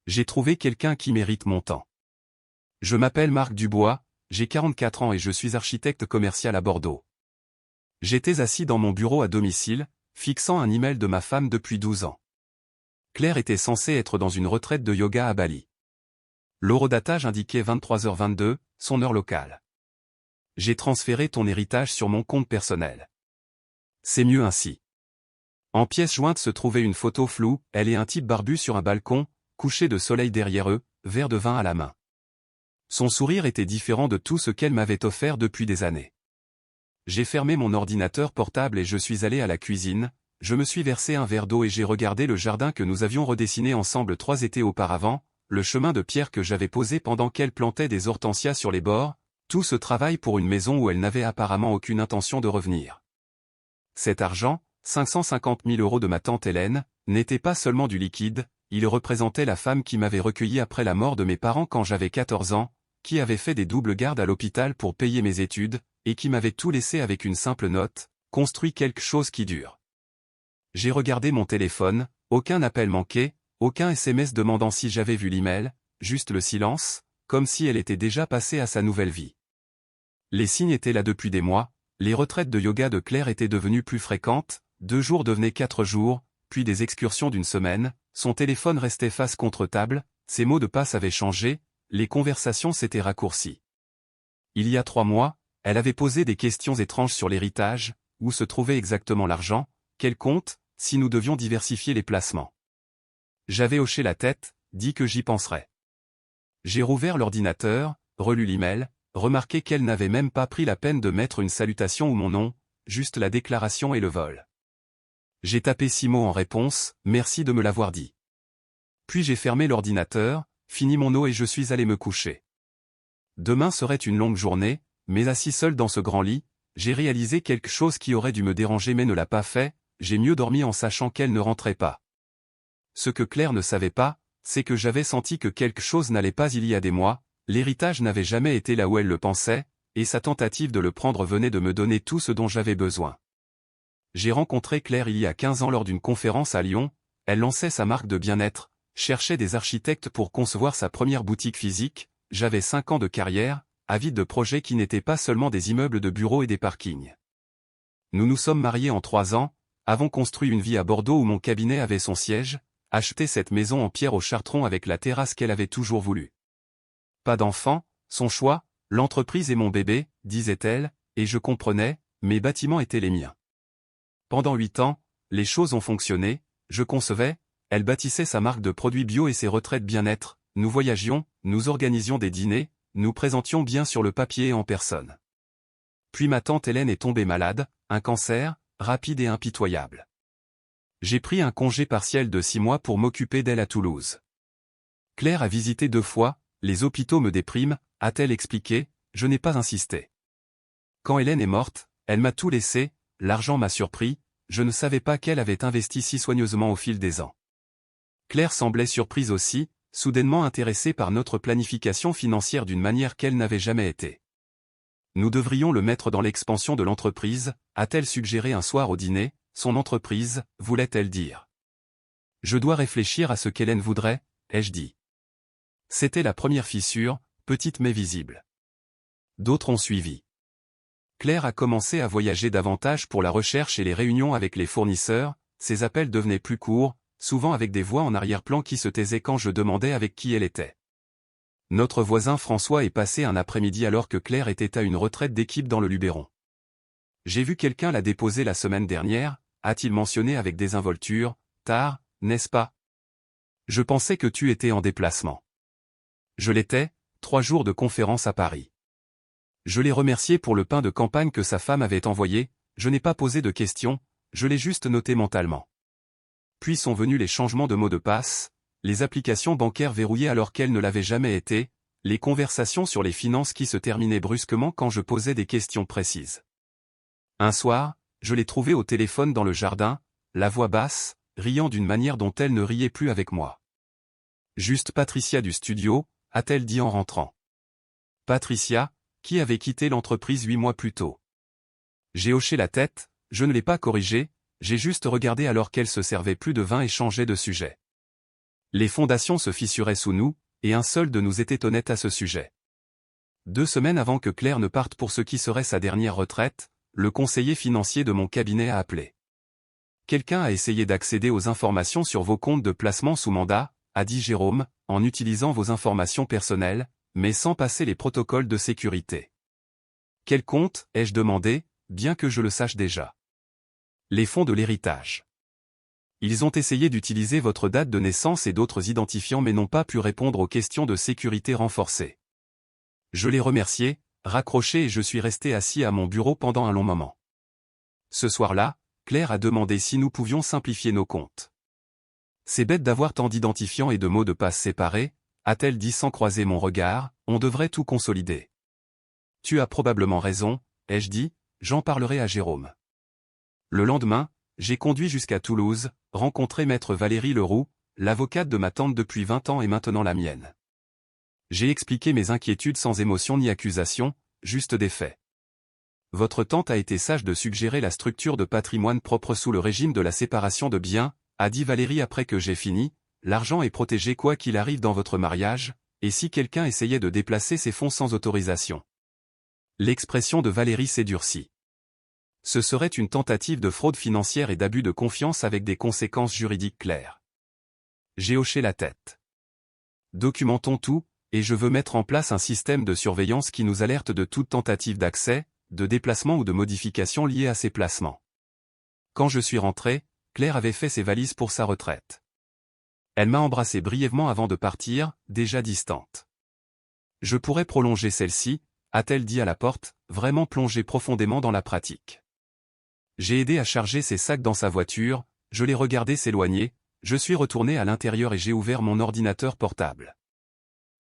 J'ai trouvé quelqu'un qui mérite mon temps. Je m'appelle Marc Dubois, j'ai 44 ans et je suis architecte commercial à Bordeaux. J'étais assis dans mon bureau à domicile, fixant un email de ma femme depuis 12 ans. Claire était censée être dans une retraite de yoga à Bali. L'horodatage indiquait 23h22, son heure locale. J'ai transféré ton héritage sur mon compte personnel. C'est mieux ainsi. En pièce jointe se trouvait une photo floue, elle et un type barbu sur un balcon, couché de soleil derrière eux, verre de vin à la main. Son sourire était différent de tout ce qu'elle m'avait offert depuis des années. J'ai fermé mon ordinateur portable et je suis allé à la cuisine, je me suis versé un verre d'eau et j'ai regardé le jardin que nous avions redessiné ensemble 3 étés auparavant, le chemin de pierre que j'avais posé pendant qu'elle plantait des hortensias sur les bords, tout ce travail pour une maison où elle n'avait apparemment aucune intention de revenir. Cet argent, 550 000 € de ma tante Hélène, n'était pas seulement du liquide, il représentait la femme qui m'avait recueilli après la mort de mes parents quand j'avais 14 ans, qui avait fait des doubles gardes à l'hôpital pour payer mes études, et qui m'avait tout laissé avec une simple note, construit quelque chose qui dure. J'ai regardé mon téléphone, aucun appel manqué, aucun SMS demandant si j'avais vu l'email, juste le silence, comme si elle était déjà passée à sa nouvelle vie. Les signes étaient là depuis des mois, les retraites de yoga de Claire étaient devenues plus fréquentes, 2 jours devenaient 4 jours, puis des excursions d'une semaine, son téléphone restait face contre table, ses mots de passe avaient changé, les conversations s'étaient raccourcies. Il y a 3 mois, elle avait posé des questions étranges sur l'héritage, où se trouvait exactement l'argent, quel compte, si nous devions diversifier les placements. J'avais hoché la tête, dit que j'y penserais. J'ai rouvert l'ordinateur, relu l'email, remarqué qu'elle n'avait même pas pris la peine de mettre une salutation ou mon nom, juste la déclaration et le vol. J'ai tapé 6 mots en réponse, merci de me l'avoir dit. Puis j'ai fermé l'ordinateur, fini mon eau et je suis allé me coucher. Demain serait une longue journée, mais assis seul dans ce grand lit, j'ai réalisé quelque chose qui aurait dû me déranger mais ne l'a pas fait, j'ai mieux dormi en sachant qu'elle ne rentrait pas. Ce que Claire ne savait pas, c'est que j'avais senti que quelque chose n'allait pas il y a des mois, l'héritage n'avait jamais été là où elle le pensait, et sa tentative de le prendre venait de me donner tout ce dont j'avais besoin. J'ai rencontré Claire il y a 15 ans lors d'une conférence à Lyon, elle lançait sa marque de bien-être, cherchait des architectes pour concevoir sa première boutique physique, j'avais 5 ans de carrière, avide de projets qui n'étaient pas seulement des immeubles de bureaux et des parkings. Nous nous sommes mariés en 3 ans, avons construit une vie à Bordeaux où mon cabinet avait son siège, acheté cette maison en pierre au Chartron avec la terrasse qu'elle avait toujours voulu. Pas d'enfant, son choix, l'entreprise est mon bébé, disait-elle, et je comprenais, mes bâtiments étaient les miens. Pendant 8 ans, les choses ont fonctionné, je concevais, elle bâtissait sa marque de produits bio et ses retraites bien-être, nous voyagions, nous organisions des dîners, nous présentions bien sur le papier et en personne. Puis ma tante Hélène est tombée malade, un cancer, rapide et impitoyable. J'ai pris un congé partiel de 6 mois pour m'occuper d'elle à Toulouse. Claire a visité 2 fois, les hôpitaux me dépriment, a-t-elle expliqué, je n'ai pas insisté. Quand Hélène est morte, elle m'a tout laissé, l'argent m'a surpris, je ne savais pas qu'elle avait investi si soigneusement au fil des ans. Claire semblait surprise aussi, soudainement intéressée par notre planification financière d'une manière qu'elle n'avait jamais été. Nous devrions le mettre dans l'expansion de l'entreprise, a-t-elle suggéré un soir au dîner, son entreprise, voulait-elle dire. Je dois réfléchir à ce qu'Hélène voudrait, ai-je dit. C'était la première fissure, petite mais visible. D'autres ont suivi. Claire a commencé à voyager davantage pour la recherche et les réunions avec les fournisseurs, ses appels devenaient plus courts, souvent avec des voix en arrière-plan qui se taisaient quand je demandais avec qui elle était. Notre voisin François est passé un après-midi alors que Claire était à une retraite d'équipe dans le Luberon. J'ai vu quelqu'un la déposer la semaine dernière, a-t-il mentionné avec désinvolture, tard, n'est-ce pas? Je pensais que tu étais en déplacement. Je l'étais, 3 jours de conférence à Paris. Je l'ai remercié pour le pain de campagne que sa femme avait envoyé, je n'ai pas posé de questions, je l'ai juste noté mentalement. Puis sont venus les changements de mots de passe, les applications bancaires verrouillées alors qu'elles ne l'avaient jamais été, les conversations sur les finances qui se terminaient brusquement quand je posais des questions précises. Un soir, je l'ai trouvée au téléphone dans le jardin, la voix basse, riant d'une manière dont elle ne riait plus avec moi. Juste Patricia du studio, a-t-elle dit en rentrant. Patricia, qui avait quitté l'entreprise 8 mois plus tôt. J'ai hoché la tête, je ne l'ai pas corrigée, j'ai juste regardé alors qu'elle se servait plus de vin et changeait de sujet. Les fondations se fissuraient sous nous, et un seul de nous était honnête à ce sujet. 2 semaines avant que Claire ne parte pour ce qui serait sa dernière retraite, le conseiller financier de mon cabinet a appelé. Quelqu'un a essayé d'accéder aux informations sur vos comptes de placement sous mandat, a dit Jérôme, en utilisant vos informations personnelles, mais sans passer les protocoles de sécurité. Quel compte, ai-je demandé, bien que je le sache déjà. Les fonds de l'héritage. Ils ont essayé d'utiliser votre date de naissance et d'autres identifiants mais n'ont pas pu répondre aux questions de sécurité renforcées. Je l'ai remercié, raccroché et je suis resté assis à mon bureau pendant un long moment. Ce soir-là, Claire a demandé si nous pouvions simplifier nos comptes. C'est bête d'avoir tant d'identifiants et de mots de passe séparés, a-t-elle dit sans croiser mon regard, on devrait tout consolider. Tu as probablement raison, ai-je dit, j'en parlerai à Jérôme. Le lendemain, j'ai conduit jusqu'à Toulouse, rencontré maître Valérie Leroux, l'avocate de ma tante depuis 20 ans et maintenant la mienne. J'ai expliqué mes inquiétudes sans émotion ni accusation, juste des faits. Votre tante a été sage de suggérer la structure de patrimoine propre sous le régime de la séparation de biens, a dit Valérie après que j'ai fini, l'argent est protégé quoi qu'il arrive dans votre mariage, et si quelqu'un essayait de déplacer ses fonds sans autorisation. L'expression de Valérie s'est durcie. Ce serait une tentative de fraude financière et d'abus de confiance avec des conséquences juridiques claires. J'ai hoché la tête. Documentons tout, et je veux mettre en place un système de surveillance qui nous alerte de toute tentative d'accès, de déplacement ou de modification liée à ces placements. Quand je suis rentré, Claire avait fait ses valises pour sa retraite. Elle m'a embrassé brièvement avant de partir, déjà distante. Je pourrais prolonger celle-ci, a-t-elle dit à la porte, vraiment plonger profondément dans la pratique. J'ai aidé à charger ses sacs dans sa voiture, je l'ai regardé s'éloigner, je suis retourné à l'intérieur et j'ai ouvert mon ordinateur portable.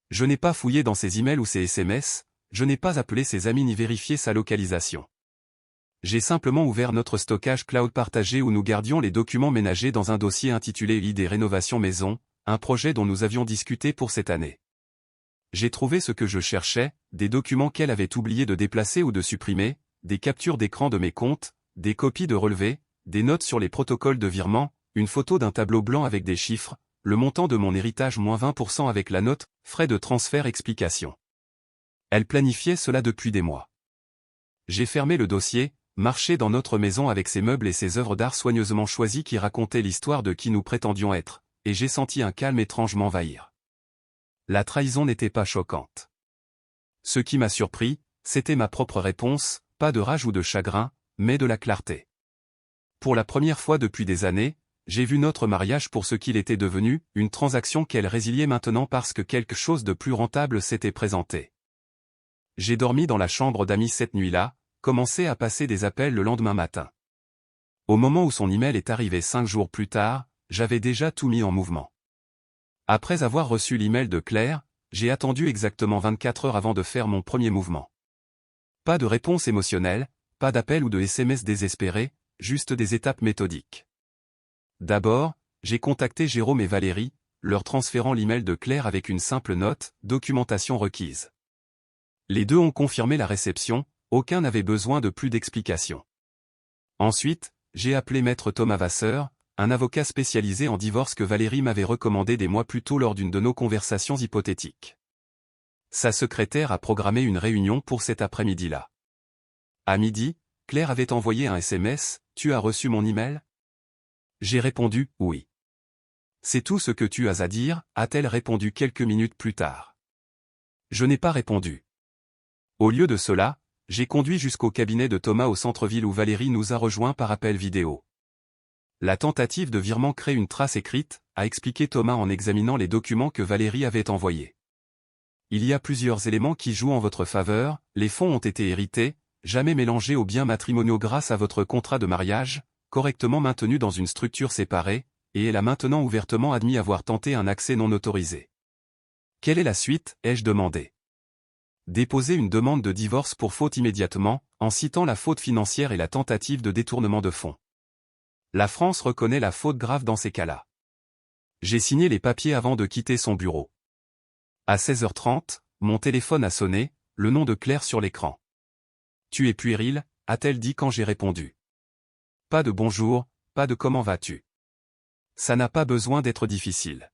Je n'ai pas fouillé dans ses emails ou ses SMS, je n'ai pas appelé ses amis ni vérifié sa localisation. J'ai simplement ouvert notre stockage cloud partagé où nous gardions les documents ménagers dans un dossier intitulé ID Rénovation Maison, un projet dont nous avions discuté pour cette année. J'ai trouvé ce que je cherchais, des documents qu'elle avait oublié de déplacer ou de supprimer, des captures d'écran de mes comptes, des copies de relevés, des notes sur les protocoles de virement, une photo d'un tableau blanc avec des chiffres, le montant de mon héritage moins 20% avec la note, frais de transfert explication. Elle planifiait cela depuis des mois. J'ai fermé le dossier, marché dans notre maison avec ses meubles et ses œuvres d'art soigneusement choisies qui racontaient l'histoire de qui nous prétendions être, et j'ai senti un calme étrange m'envahir. La trahison n'était pas choquante. Ce qui m'a surpris, c'était ma propre réponse, pas de rage ou de chagrin, mais de la clarté. Pour la première fois depuis des années, j'ai vu notre mariage pour ce qu'il était devenu, une transaction qu'elle résiliait maintenant parce que quelque chose de plus rentable s'était présenté. J'ai dormi dans la chambre d'amis cette nuit-là, commencé à passer des appels le lendemain matin. Au moment où son email est arrivé 5 jours plus tard, j'avais déjà tout mis en mouvement. Après avoir reçu l'email de Claire, j'ai attendu exactement 24 heures avant de faire mon premier mouvement. Pas de réponse émotionnelle, pas d'appel ou de SMS désespéré, juste des étapes méthodiques. D'abord, j'ai contacté Jérôme et Valérie, leur transférant l'email de Claire avec une simple note, documentation requise. Les deux ont confirmé la réception, aucun n'avait besoin de plus d'explications. Ensuite, j'ai appelé maître Thomas Vasseur, un avocat spécialisé en divorce que Valérie m'avait recommandé des mois plus tôt lors d'une de nos conversations hypothétiques. Sa secrétaire a programmé une réunion pour cet après-midi-là. À midi, Claire avait envoyé un SMS, « Tu as reçu mon email ?» J'ai répondu, « Oui. » « C'est tout ce que tu as à dire ?» a-t-elle répondu quelques minutes plus tard. Je n'ai pas répondu. Au lieu de cela, j'ai conduit jusqu'au cabinet de Thomas au centre-ville où Valérie nous a rejoints par appel vidéo. La tentative de virement crée une trace écrite, a expliqué Thomas en examinant les documents que Valérie avait envoyés. Il y a plusieurs éléments qui jouent en votre faveur, les fonds ont été hérités, jamais mélangés aux biens matrimoniaux grâce à votre contrat de mariage, correctement maintenu dans une structure séparée, et elle a maintenant ouvertement admis avoir tenté un accès non autorisé. Quelle est la suite, ai-je demandé. Déposer une demande de divorce pour faute immédiatement, en citant la faute financière et la tentative de détournement de fonds. La France reconnaît la faute grave dans ces cas-là. J'ai signé les papiers avant de quitter son bureau. À 16h30, mon téléphone a sonné, le nom de Claire sur l'écran. « Tu es puéril », a-t-elle dit quand j'ai répondu. Pas de bonjour, pas de comment vas-tu. Ça n'a pas besoin d'être difficile.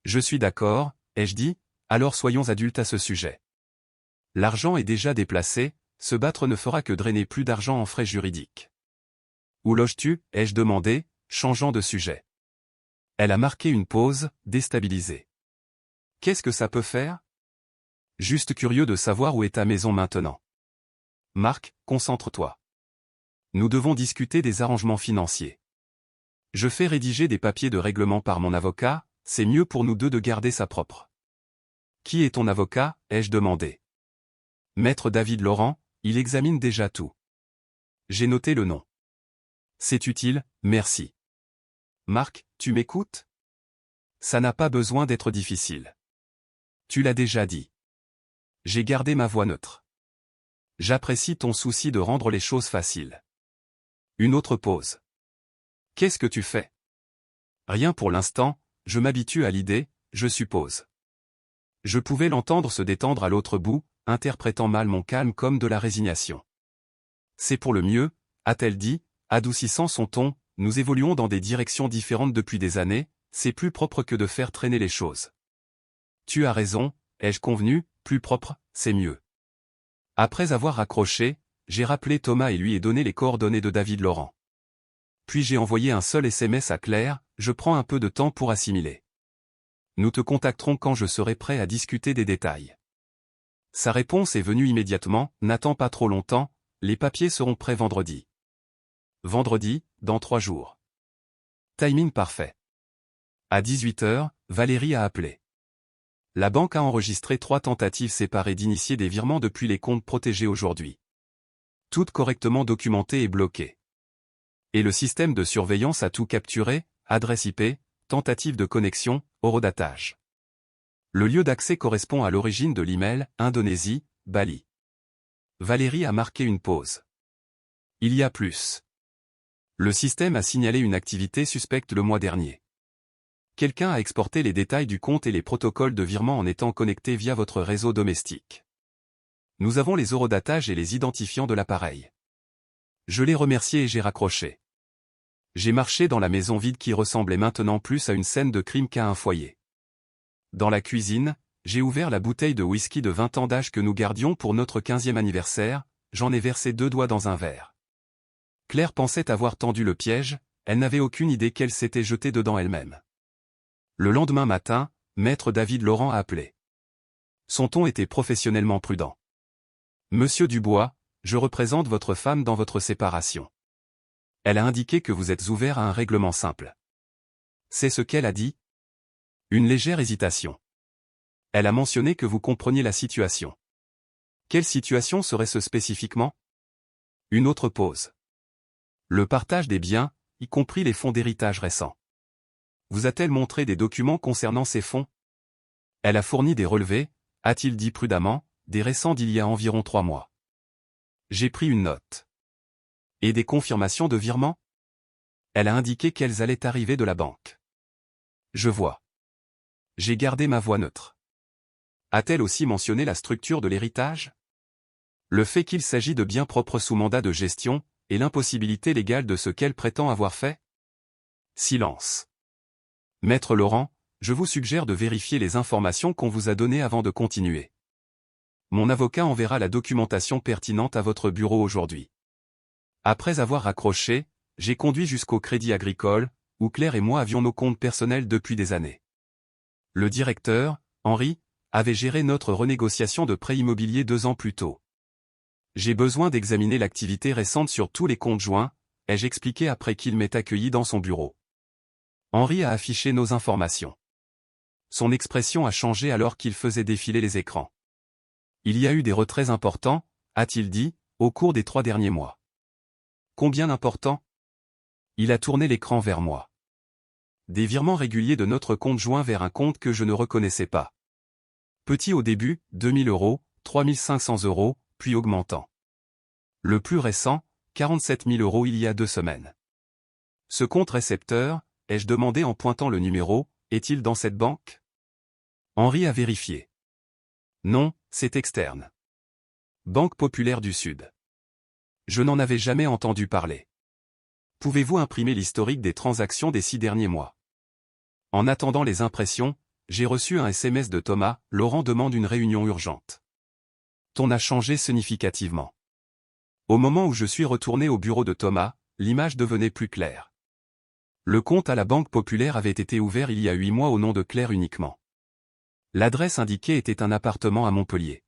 Je suis d'accord, ai-je dit, alors soyons adultes à ce sujet. L'argent est déjà déplacé, se battre ne fera que drainer plus d'argent en frais juridiques. Où loges-tu, ai-je demandé, changeant de sujet. Elle a marqué une pause, déstabilisée. Qu'est-ce que ça peut faire? Juste curieux de savoir où est ta maison maintenant. Marc, concentre-toi. Nous devons discuter des arrangements financiers. Je fais rédiger des papiers de règlement par mon avocat, c'est mieux pour nous deux de garder sa propre. Qui est ton avocat, ai-je demandé. Maître David Laurent, il examine déjà tout. J'ai noté le nom. C'est utile, merci. Marc, tu m'écoutes? Ça n'a pas besoin d'être difficile. Tu l'as déjà dit. J'ai gardé ma voix neutre. J'apprécie ton souci de rendre les choses faciles. Une autre pause. Qu'est-ce que tu fais? Rien pour l'instant, je m'habitue à l'idée, je suppose. Je pouvais l'entendre se détendre à l'autre bout, interprétant mal mon calme comme de la résignation. C'est pour le mieux, a-t-elle dit, adoucissant son ton, nous évoluons dans des directions différentes depuis des années, c'est plus propre que de faire traîner les choses. Tu as raison, ai-je convenu, plus propre, c'est mieux. Après avoir raccroché, j'ai rappelé Thomas et lui ai donné les coordonnées de David Laurent. Puis j'ai envoyé un seul SMS à Claire, je prends un peu de temps pour assimiler. Nous te contacterons quand je serai prêt à discuter des détails. Sa réponse est venue immédiatement, n'attends pas trop longtemps, les papiers seront prêts vendredi. Vendredi, dans 3 jours. Timing parfait. À 18h, Valérie a appelé. La banque a enregistré 3 tentatives séparées d'initier des virements depuis les comptes protégés aujourd'hui. Toutes correctement documentées et bloquées. Et le système de surveillance a tout capturé, adresse IP, tentative de connexion, horodatage. Le lieu d'accès correspond à l'origine de l'email, Indonésie, Bali. Valérie a marqué une pause. Il y a plus. Le système a signalé une activité suspecte le mois dernier. Quelqu'un a exporté les détails du compte et les protocoles de virement en étant connecté via votre réseau domestique. Nous avons les horodatages et les identifiants de l'appareil. Je l'ai remercié et j'ai raccroché. J'ai marché dans la maison vide qui ressemblait maintenant plus à une scène de crime qu'à un foyer. Dans la cuisine, j'ai ouvert la bouteille de whisky de 20 ans d'âge que nous gardions pour notre 15e anniversaire, j'en ai versé 2 doigts dans un verre. Claire pensait avoir tendu le piège, elle n'avait aucune idée qu'elle s'était jetée dedans elle-même. Le lendemain matin, Maître David Laurent a appelé. Son ton était professionnellement prudent. Monsieur Dubois, je représente votre femme dans votre séparation. Elle a indiqué que vous êtes ouvert à un règlement simple. C'est ce qu'elle a dit? Une légère hésitation. Elle a mentionné que vous compreniez la situation. Quelle situation serait-ce spécifiquement? Une autre pause. Le partage des biens, y compris les fonds d'héritage récents. Vous a-t-elle montré des documents concernant ces fonds? Elle a fourni des relevés, a-t-il dit prudemment, des récents d'il y a environ 3 mois. J'ai pris une note. Et des confirmations de virement? Elle a indiqué qu'elles allaient arriver de la banque. Je vois. J'ai gardé ma voix neutre. A-t-elle aussi mentionné la structure de l'héritage? Le fait qu'il s'agit de biens propres sous mandat de gestion, et l'impossibilité légale de ce qu'elle prétend avoir fait? Silence. Maître Laurent, je vous suggère de vérifier les informations qu'on vous a données avant de continuer. Mon avocat enverra la documentation pertinente à votre bureau aujourd'hui. Après avoir raccroché, j'ai conduit jusqu'au Crédit Agricole, où Claire et moi avions nos comptes personnels depuis des années. Le directeur, Henri, avait géré notre renégociation de prêt immobilier 2 ans plus tôt. J'ai besoin d'examiner l'activité récente sur tous les comptes joints, ai-je expliqué après qu'il m'ait accueilli dans son bureau. Henri a affiché nos informations. Son expression a changé alors qu'il faisait défiler les écrans. Il y a eu des retraits importants, a-t-il dit, au cours des 3 derniers mois. Combien d'importants? Il a tourné l'écran vers moi. Des virements réguliers de notre compte joint vers un compte que je ne reconnaissais pas. Petit au début, 2000 €, 3500 €, puis augmentant. Le plus récent, 47 000 € il y a 2 semaines. Ce compte récepteur, ai-je demandé en pointant le numéro, est-il dans cette banque? Henri a vérifié. Non, c'est externe. Banque Populaire du Sud. Je n'en avais jamais entendu parler. Pouvez-vous imprimer l'historique des transactions des 6 derniers mois? En attendant les impressions, j'ai reçu un SMS de Thomas, Laurent demande une réunion urgente. Ton a changé significativement. Au moment où je suis retourné au bureau de Thomas, l'image devenait plus claire. Le compte à la Banque Populaire avait été ouvert il y a 8 mois au nom de Claire uniquement. L'adresse indiquée était un appartement à Montpellier.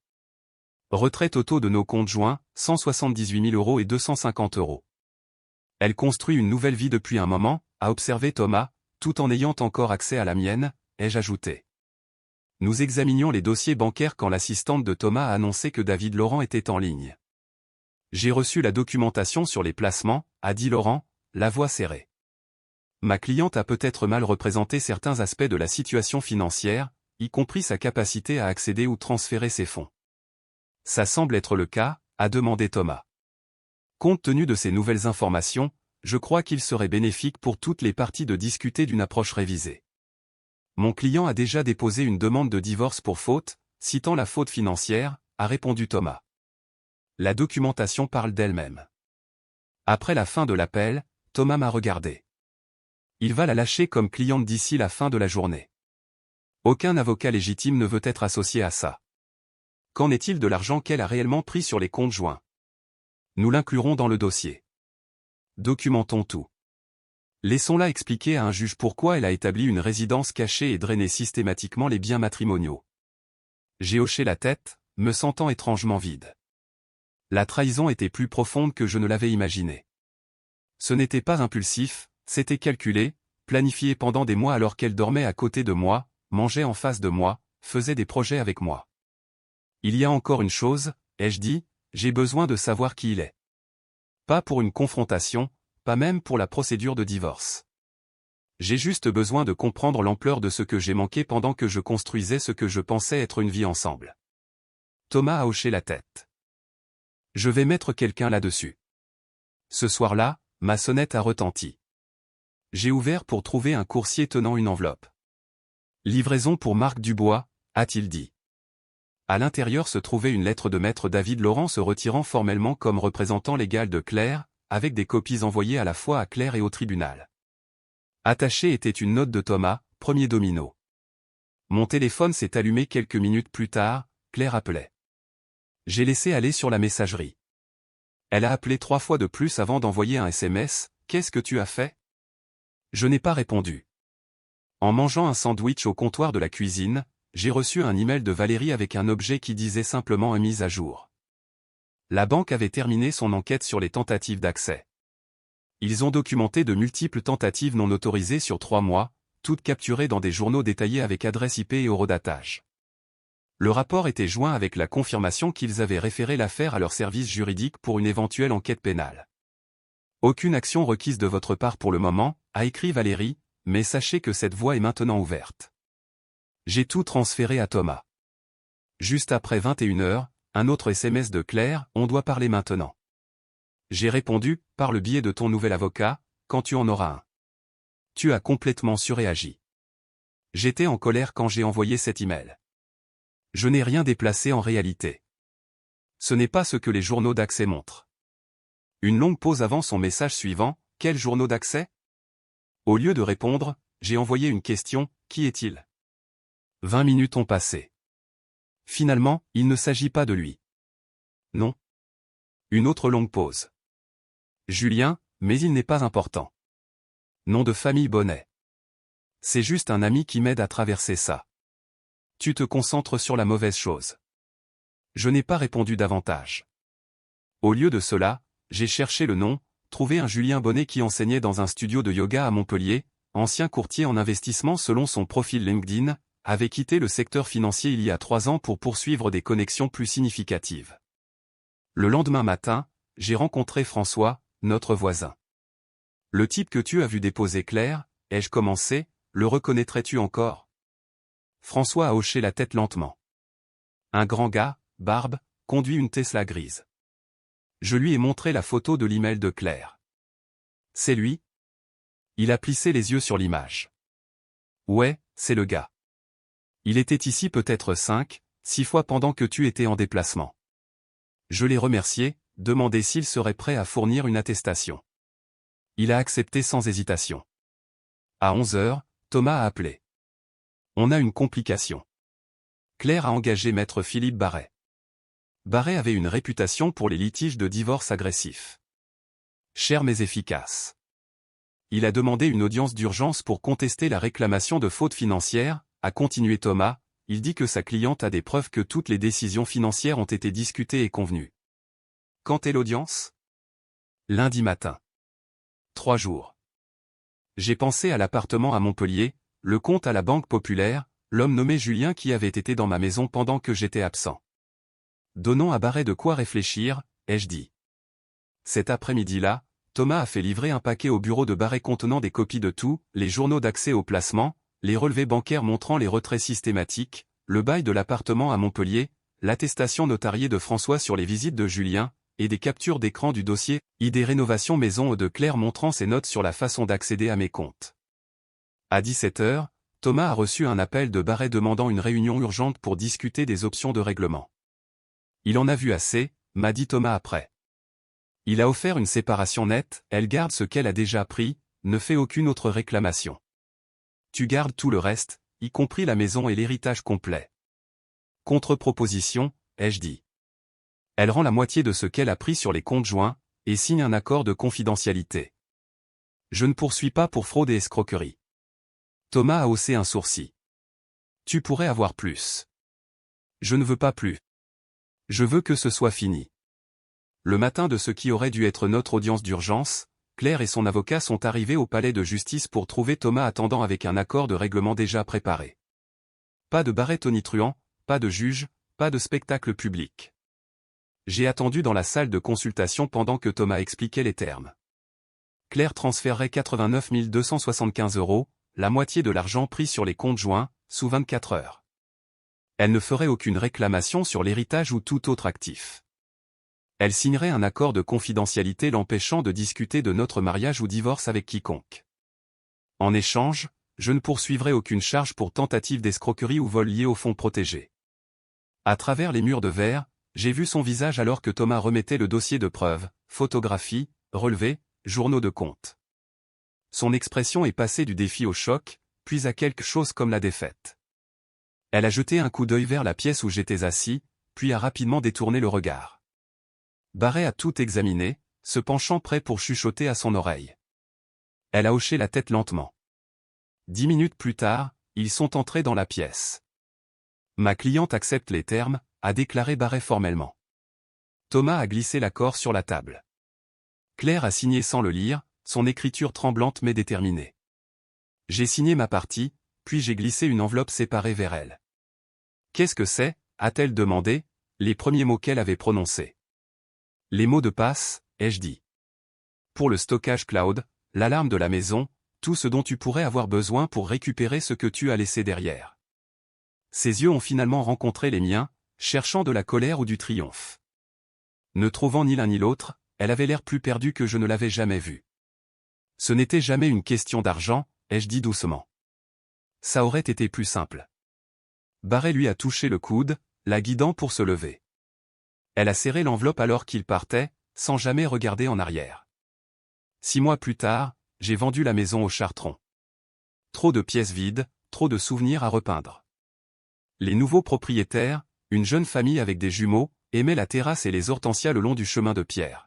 Retrait totaux de nos comptes joints, 178 000 € et 250 €. Elle construit une nouvelle vie depuis un moment, a observé Thomas, tout en ayant encore accès à la mienne, ai-je ajouté. Nous examinions les dossiers bancaires quand l'assistante de Thomas a annoncé que David Laurent était en ligne. J'ai reçu la documentation sur les placements, a dit Laurent, la voix serrée. Ma cliente a peut-être mal représenté certains aspects de la situation financière, y compris sa capacité à accéder ou transférer ses fonds. Ça semble être le cas, a demandé Thomas. Compte tenu de ces nouvelles informations, je crois qu'il serait bénéfique pour toutes les parties de discuter d'une approche révisée. Mon client a déjà déposé une demande de divorce pour faute, citant la faute financière, a répondu Thomas. La documentation parle d'elle-même. Après la fin de l'appel, Thomas m'a regardé. Il va la lâcher comme cliente d'ici la fin de la journée. Aucun avocat légitime ne veut être associé à ça. Qu'en est-il de l'argent qu'elle a réellement pris sur les comptes joints? Nous l'inclurons dans le dossier. Documentons tout. Laissons-la expliquer à un juge pourquoi elle a établi une résidence cachée et drainé systématiquement les biens matrimoniaux. J'ai hoché la tête, me sentant étrangement vide. La trahison était plus profonde que je ne l'avais imaginé. Ce n'était pas impulsif, c'était calculé, planifié pendant des mois alors qu'elle dormait à côté de moi, mangeait en face de moi, faisait des projets avec moi. Il y a encore une chose, ai-je dit, j'ai besoin de savoir qui il est. Pas pour une confrontation, pas même pour la procédure de divorce. J'ai juste besoin de comprendre l'ampleur de ce que j'ai manqué pendant que je construisais ce que je pensais être une vie ensemble. Thomas a hoché la tête. Je vais mettre quelqu'un là-dessus. Ce soir-là, ma sonnette a retenti. J'ai ouvert pour trouver un coursier tenant une enveloppe. Livraison pour Marc Dubois, a-t-il dit. À l'intérieur se trouvait une lettre de maître David Laurent se retirant formellement comme représentant légal de Claire, avec des copies envoyées à la fois à Claire et au tribunal. Attachée était une note de Thomas, premier domino. Mon téléphone s'est allumé quelques minutes plus tard, Claire appelait. J'ai laissé aller sur la messagerie. Elle a appelé 3 fois de plus avant d'envoyer un SMS, « Qu'est-ce que tu as fait ?» Je n'ai pas répondu. En mangeant un sandwich au comptoir de la cuisine, j'ai reçu un email de Valérie avec un objet qui disait simplement « mise à jour ». La banque avait terminé son enquête sur les tentatives d'accès. Ils ont documenté de multiples tentatives non autorisées sur 3 mois, toutes capturées dans des journaux détaillés avec adresse IP et horodatage. Le rapport était joint avec la confirmation qu'ils avaient référé l'affaire à leur service juridique pour une éventuelle enquête pénale. Aucune action requise de votre part pour le moment, a écrit Valérie, mais sachez que cette voie est maintenant ouverte. J'ai tout transféré à Thomas. Juste après 21 h, un autre SMS de Claire, on doit parler maintenant. J'ai répondu, par le biais de ton nouvel avocat, quand tu en auras un. Tu as complètement surréagi. J'étais en colère quand j'ai envoyé cet email. Je n'ai rien déplacé en réalité. Ce n'est pas ce que les journaux d'accès montrent. Une longue pause avant son message suivant, quels journaux d'accès? Au lieu de répondre, j'ai envoyé une question, qui est-il? 20 minutes ont passé. Finalement, il ne s'agit pas de lui. Non. Une autre longue pause. Julien, mais il n'est pas important. Nom de famille Bonnet. C'est juste un ami qui m'aide à traverser ça. Tu te concentres sur la mauvaise chose. Je n'ai pas répondu davantage. Au lieu de cela, j'ai cherché le nom, trouvé un Julien Bonnet qui enseignait dans un studio de yoga à Montpellier, ancien courtier en investissement selon son profil LinkedIn, avait quitté le secteur financier il y a 3 ans pour poursuivre des connexions plus significatives. Le lendemain matin, j'ai rencontré François, notre voisin. Le type que tu as vu déposer Claire, ai-je commencé, le reconnaîtrais-tu encore? François a hoché la tête lentement. Un grand gars, barbe, conduit une Tesla grise. Je lui ai montré la photo de l'email de Claire. C'est lui? Il a plissé les yeux sur l'image. Ouais, c'est le gars. Il était ici peut-être 5, 6 fois pendant que tu étais en déplacement. Je l'ai remercié, demandé s'il serait prêt à fournir une attestation. Il a accepté sans hésitation. À 11 h, Thomas a appelé. On a une complication. Claire a engagé maître Philippe Barret. Barret avait une réputation pour les litiges de divorce agressifs. Cher mais efficace. Il a demandé une audience d'urgence pour contester la réclamation de faute financière, a continué Thomas. Il dit que sa cliente a des preuves que toutes les décisions financières ont été discutées et convenues. Quand est l'audience? Lundi matin. 3 jours. J'ai pensé à l'appartement à Montpellier, le compte à la Banque Populaire, l'homme nommé Julien qui avait été dans ma maison pendant que j'étais absent. Donnons à Barret de quoi réfléchir, ai-je dit. Cet après-midi-là, Thomas a fait livrer un paquet au bureau de Barret contenant des copies de tout, les journaux d'accès au placement, les relevés bancaires montrant les retraits systématiques, le bail de l'appartement à Montpellier, l'attestation notariée de François sur les visites de Julien, et des captures d'écran du dossier ID Rénovation Maison de Claire montrant ses notes sur la façon d'accéder à mes comptes. À 17 h, Thomas a reçu un appel de Barret demandant une réunion urgente pour discuter des options de règlement. Il en a vu assez, m'a dit Thomas après. Il a offert une séparation nette, elle garde ce qu'elle a déjà pris, ne fait aucune autre réclamation. Tu gardes tout le reste, y compris la maison et l'héritage complet. Contre-proposition, ai-je dit. Elle rend la moitié de ce qu'elle a pris sur les comptes joints, et signe un accord de confidentialité. Je ne poursuis pas pour fraude et escroquerie. Thomas a haussé un sourcil. Tu pourrais avoir plus. Je ne veux pas plus. Je veux que ce soit fini. Le matin de ce qui aurait dû être notre audience d'urgence, Claire et son avocat sont arrivés au palais de justice pour trouver Thomas attendant avec un accord de règlement déjà préparé. Pas de Barret tonitruant, pas de juge, pas de spectacle public. J'ai attendu dans la salle de consultation pendant que Thomas expliquait les termes. Claire transférerait 89 275 €, la moitié de l'argent pris sur les comptes joints, sous 24 heures. Elle ne ferait aucune réclamation sur l'héritage ou tout autre actif. Elle signerait un accord de confidentialité l'empêchant de discuter de notre mariage ou divorce avec quiconque. En échange, je ne poursuivrai aucune charge pour tentative d'escroquerie ou vol lié aux fonds protégés. À travers les murs de verre, j'ai vu son visage alors que Thomas remettait le dossier de preuves, photographies, relevés, journaux de compte. Son expression est passée du défi au choc, puis à quelque chose comme la défaite. Elle a jeté un coup d'œil vers la pièce où j'étais assis, puis a rapidement détourné le regard. Barret a tout examiné, se penchant prêt pour chuchoter à son oreille. Elle a hoché la tête lentement. 10 minutes plus tard, ils sont entrés dans la pièce. Ma cliente accepte les termes, a déclaré Barret formellement. Thomas a glissé l'accord sur la table. Claire a signé sans le lire, son écriture tremblante mais déterminée. J'ai signé ma partie, puis j'ai glissé une enveloppe séparée vers elle. Qu'est-ce que c'est, a-t-elle demandé, les premiers mots qu'elle avait prononcés. Les mots de passe, ai-je dit. Pour le stockage cloud, l'alarme de la maison, tout ce dont tu pourrais avoir besoin pour récupérer ce que tu as laissé derrière. Ses yeux ont finalement rencontré les miens, cherchant de la colère ou du triomphe. Ne trouvant ni l'un ni l'autre, elle avait l'air plus perdue que je ne l'avais jamais vue. Ce n'était jamais une question d'argent, ai-je dit doucement. Ça aurait été plus simple. Barret lui a touché le coude, la guidant pour se lever. Elle a serré l'enveloppe alors qu'il partait, sans jamais regarder en arrière. 6 mois plus tard, j'ai vendu la maison au Chartron. Trop de pièces vides, trop de souvenirs à repeindre. Les nouveaux propriétaires, une jeune famille avec des jumeaux, aimaient la terrasse et les hortensias le long du chemin de pierre.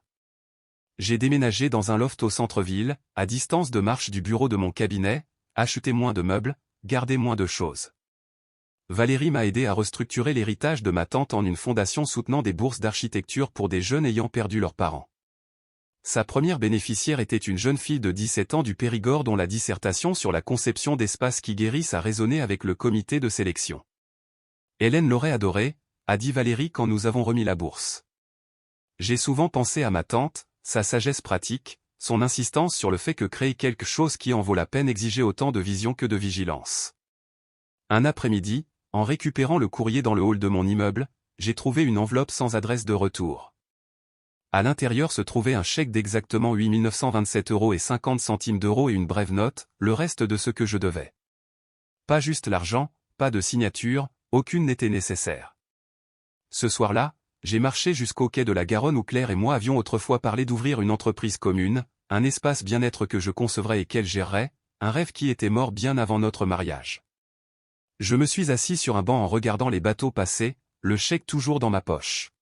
J'ai déménagé dans un loft au centre-ville, à distance de marche du bureau de mon cabinet, acheté moins de meubles, gardé moins de choses. Valérie m'a aidé à restructurer l'héritage de ma tante en une fondation soutenant des bourses d'architecture pour des jeunes ayant perdu leurs parents. Sa première bénéficiaire était une jeune fille de 17 ans du Périgord dont la dissertation sur la conception d'espaces qui guérissent a résonné avec le comité de sélection. Hélène l'aurait adoré, a dit Valérie quand nous avons remis la bourse. J'ai souvent pensé à ma tante, sa sagesse pratique, son insistance sur le fait que créer quelque chose qui en vaut la peine exigeait autant de vision que de vigilance. Un après-midi, en récupérant le courrier dans le hall de mon immeuble, j'ai trouvé une enveloppe sans adresse de retour. À l'intérieur se trouvait un chèque d'exactement 8 927,50 € et une brève note, le reste de ce que je devais. Pas juste l'argent, pas de signature, aucune n'était nécessaire. Ce soir-là, j'ai marché jusqu'au quai de la Garonne où Claire et moi avions autrefois parlé d'ouvrir une entreprise commune, un espace bien-être que je concevrais et qu'elle gérerait, un rêve qui était mort bien avant notre mariage. Je me suis assis sur un banc en regardant les bateaux passer, le chèque toujours dans ma poche.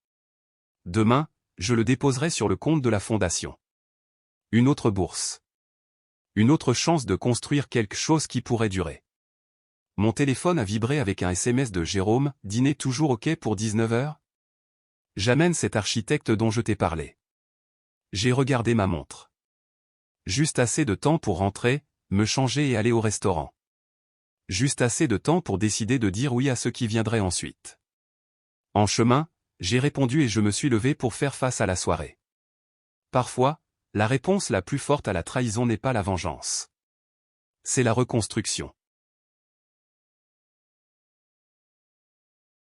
Demain, je le déposerai sur le compte de la fondation. Une autre bourse. Une autre chance de construire quelque chose qui pourrait durer. Mon téléphone a vibré avec un SMS de Jérôme, dîner toujours OK pour 19 h? J'amène cet architecte dont je t'ai parlé. J'ai regardé ma montre. Juste assez de temps pour rentrer, me changer et aller au restaurant. Juste assez de temps pour décider de dire oui à ce qui viendrait ensuite. En chemin, j'ai répondu et je me suis levé pour faire face à la soirée. Parfois, la réponse la plus forte à la trahison n'est pas la vengeance. C'est la reconstruction.